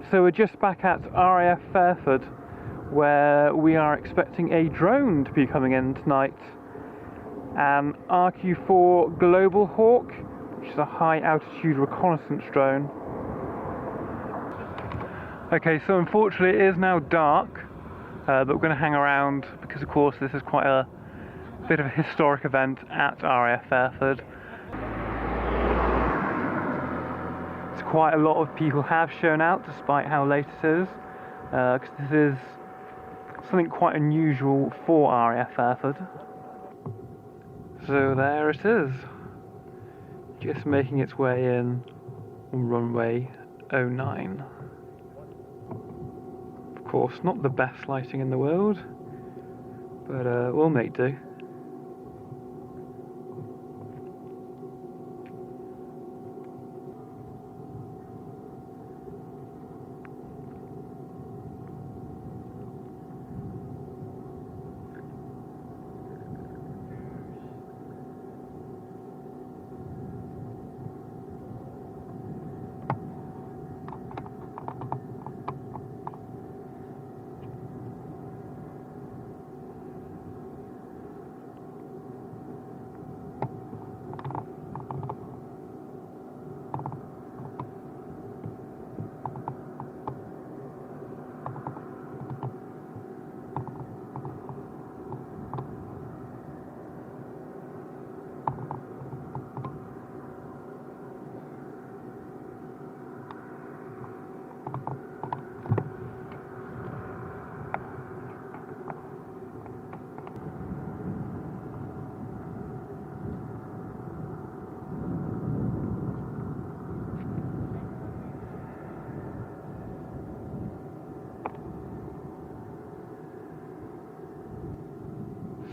So we're just back at RAF Fairford, where we are expecting a drone to be coming in tonight. An RQ-4 Global Hawk, which is a high altitude reconnaissance drone. Okay, so unfortunately it is now dark, but we're going to hang around because of course this is quite a bit of a historic event at RAF Fairford. Quite a lot of people have shown out despite how late it is, because this is something quite unusual for RAF Fairford. So there it is, just making its way in on runway 09. Of course, not the best lighting in the world, but we'll make do.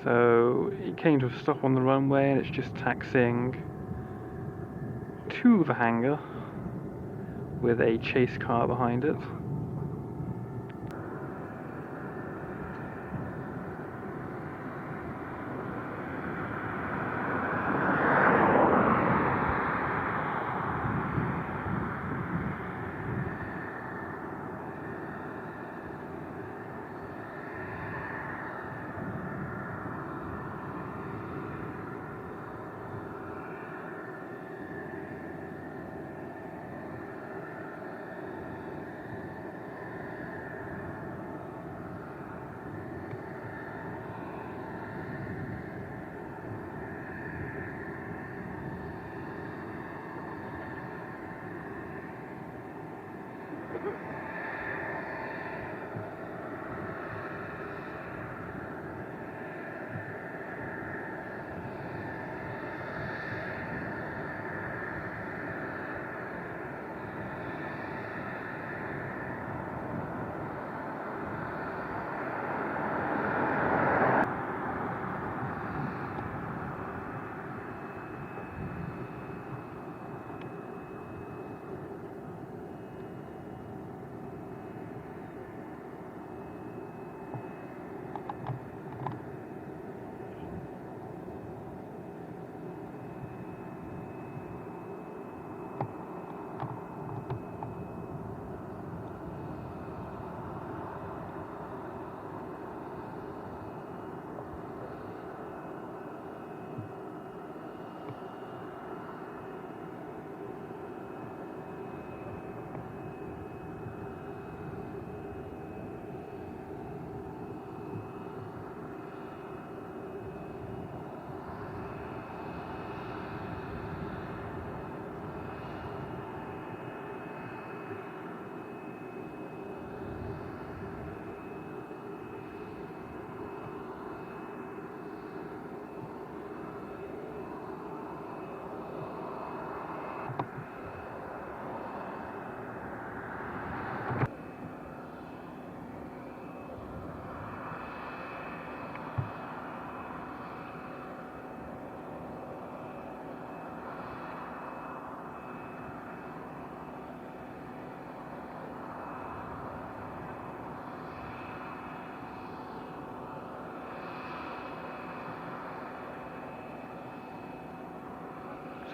So it came to a stop on the runway and it's just taxiing to the hangar with a chase car behind it.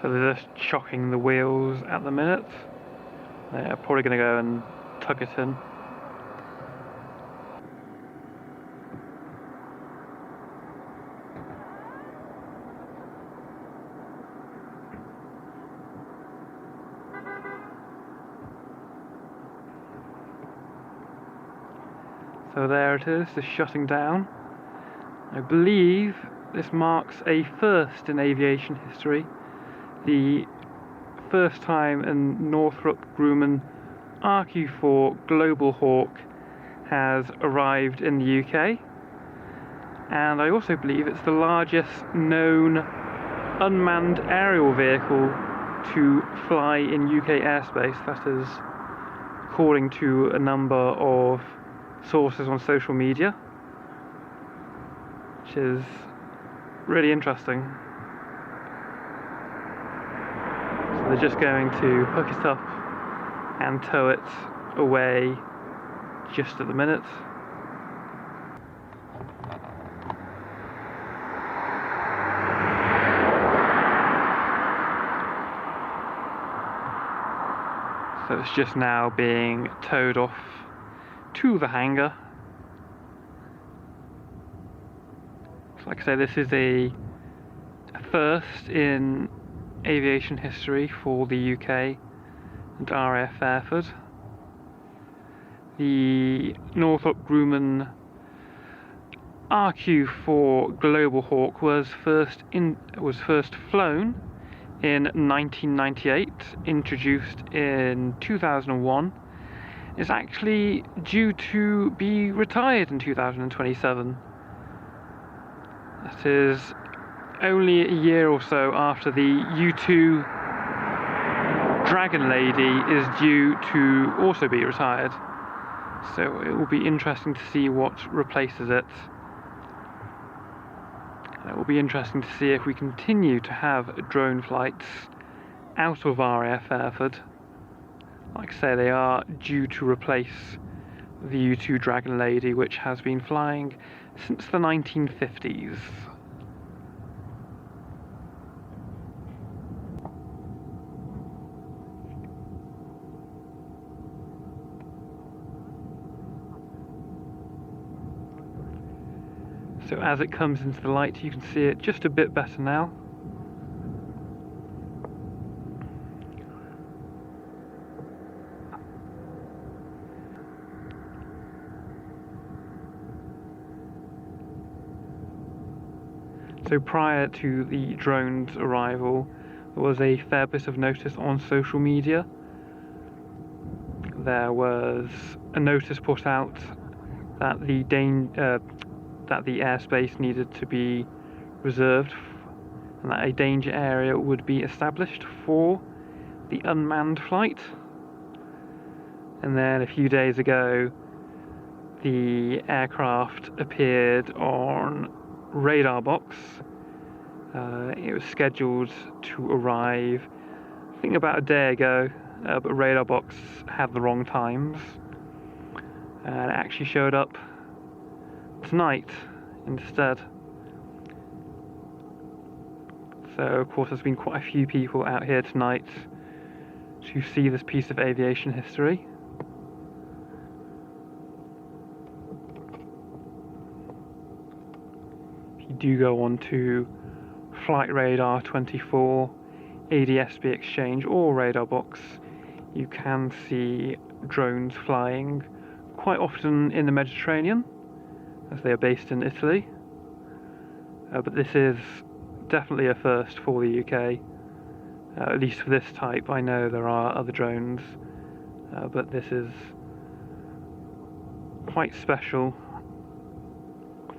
So they're just chocking the wheels at the minute. They're probably going to go and tuck it in. So there it is, just shutting down. I believe this marks a first in aviation history. The first time a Northrop Grumman RQ-4 Global Hawk has arrived in the UK. And I also believe it's the largest known unmanned aerial vehicle to fly in UK airspace. That is according to a number of sources on social media, which is really interesting. So they're just going to hook it up and tow it away just at the minute. So it's just now being towed off to the hangar. So like I say, this is a first in aviation history for the UK and RAF Fairford. The Northrop Grumman RQ-4 Global Hawk was first flown in 1998, introduced in 2001. Is actually due to be retired in 2027. That is only a year or so after the U-2 Dragon Lady is due to also be retired. So it will be interesting to see what replaces it. It will be interesting to see if we continue to have drone flights out of RAF Fairford. Like I say, they are due to replace the U-2 Dragon Lady, which has been flying since the 1950s. So as it comes into the light, you can see it just a bit better now. So prior to the drone's arrival, there was a fair bit of notice on social media. There was a notice put out that the airspace needed to be reserved and that a danger area would be established for the unmanned flight. And then a few days ago, the aircraft appeared on radar box. It was scheduled to arrive, I think, about a day ago, but radar box had the wrong times, and it actually showed up tonight instead. So of course there's been quite a few people out here tonight to see this piece of aviation history. Do go on to Flight Radar 24, ADSB Exchange or Radar Box, you can see drones flying quite often in the Mediterranean, as they are based in Italy. But this is definitely a first for the UK, at least for this type. I know there are other drones, but this is quite special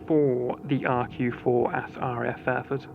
for the RQ-4 at RAF Fairford.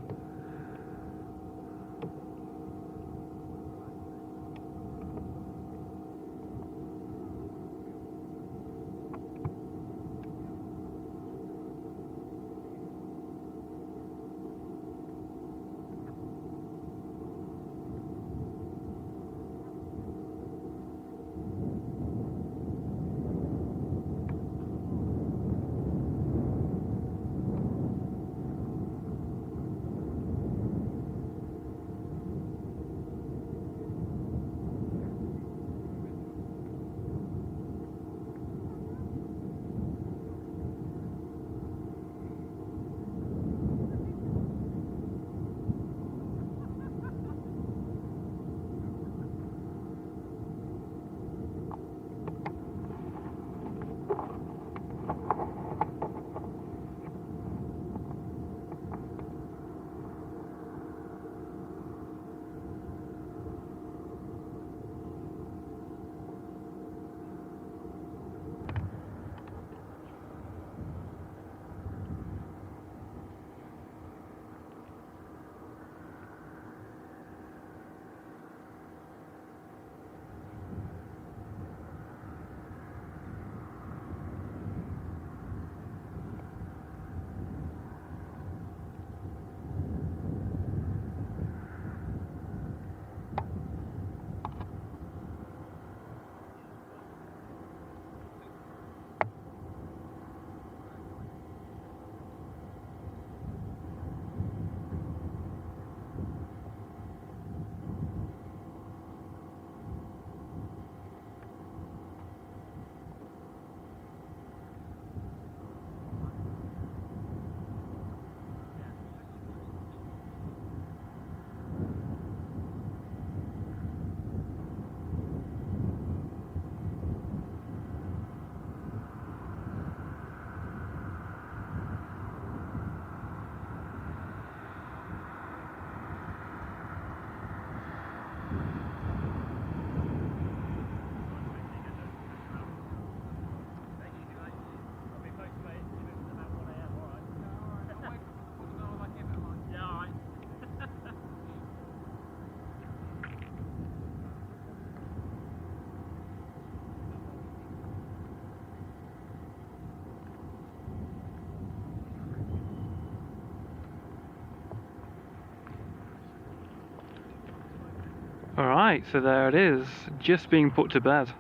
Alright, so there it is, just being put to bed.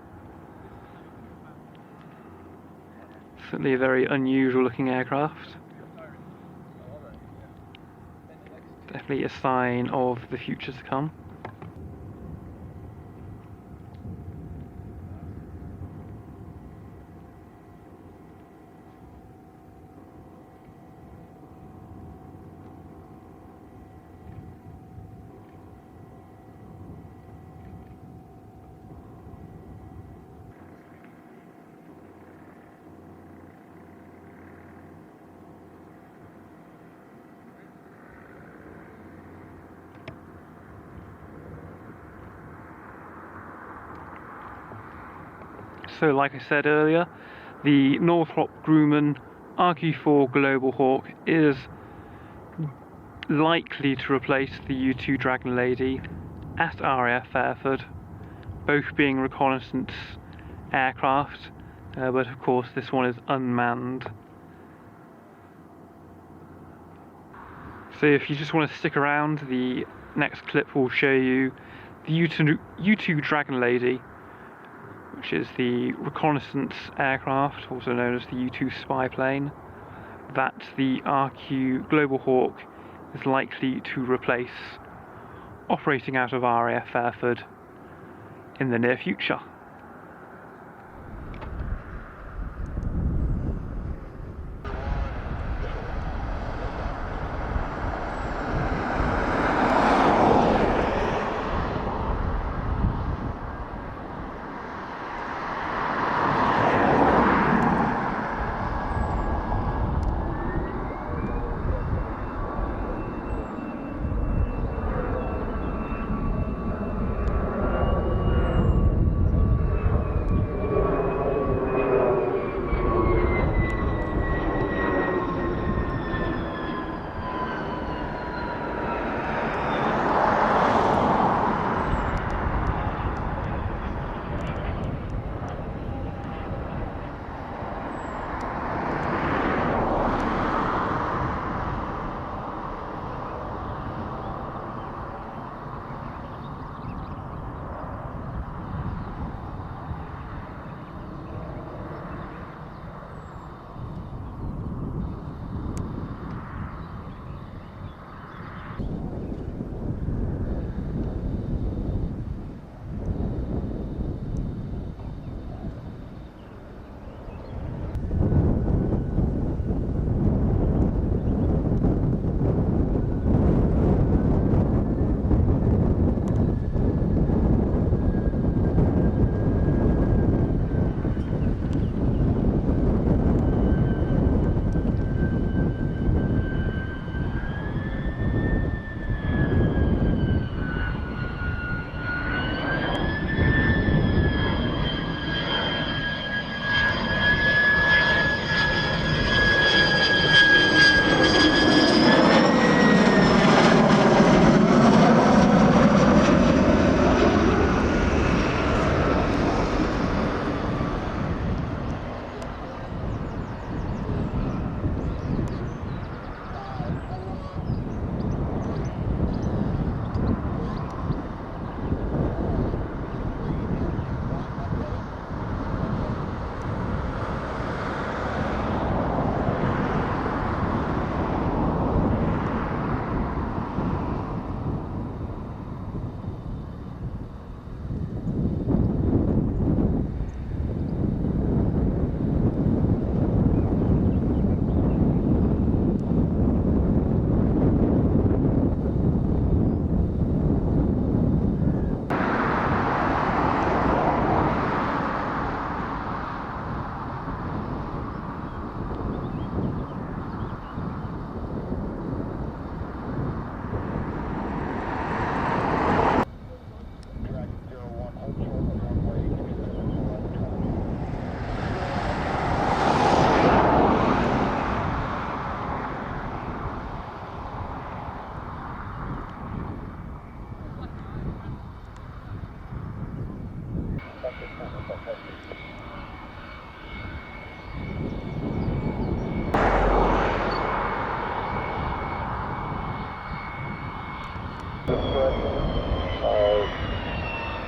Certainly a very unusual looking aircraft. Definitely a sign of the future to come. So like I said earlier, the Northrop Grumman RQ-4 Global Hawk is likely to replace the U-2 Dragon Lady at RAF Fairford, both being reconnaissance aircraft, but of course this one is unmanned. So if you just want to stick around, the next clip will show you the U-2 Dragon Lady, which is the reconnaissance aircraft, also known as the U-2 spy plane, that the RQ Global Hawk is likely to replace, operating out of RAF Fairford in the near future.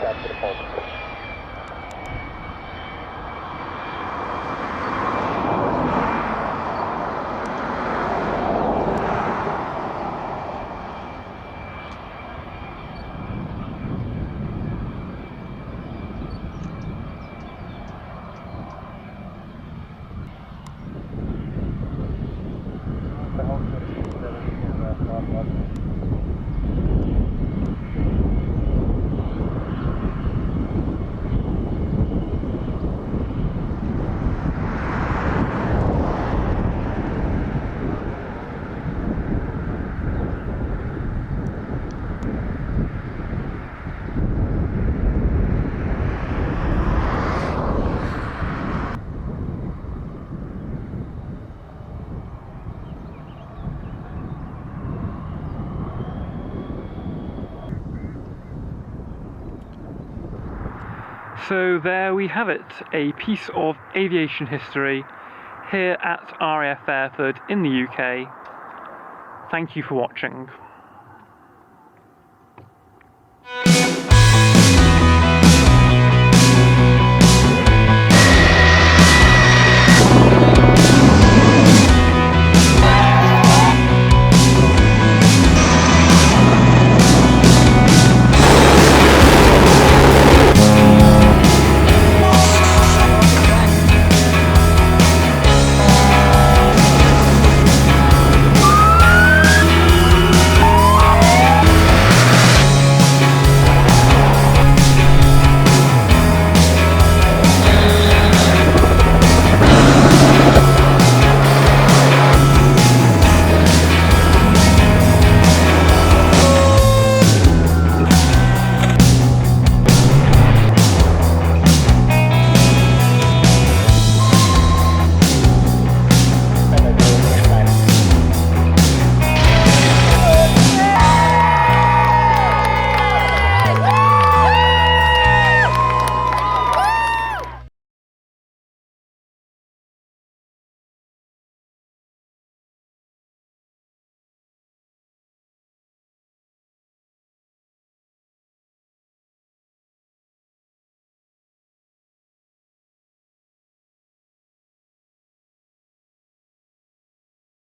back to the pulse. So there we have it, a piece of aviation history here at RAF Fairford in the UK. Thank you for watching.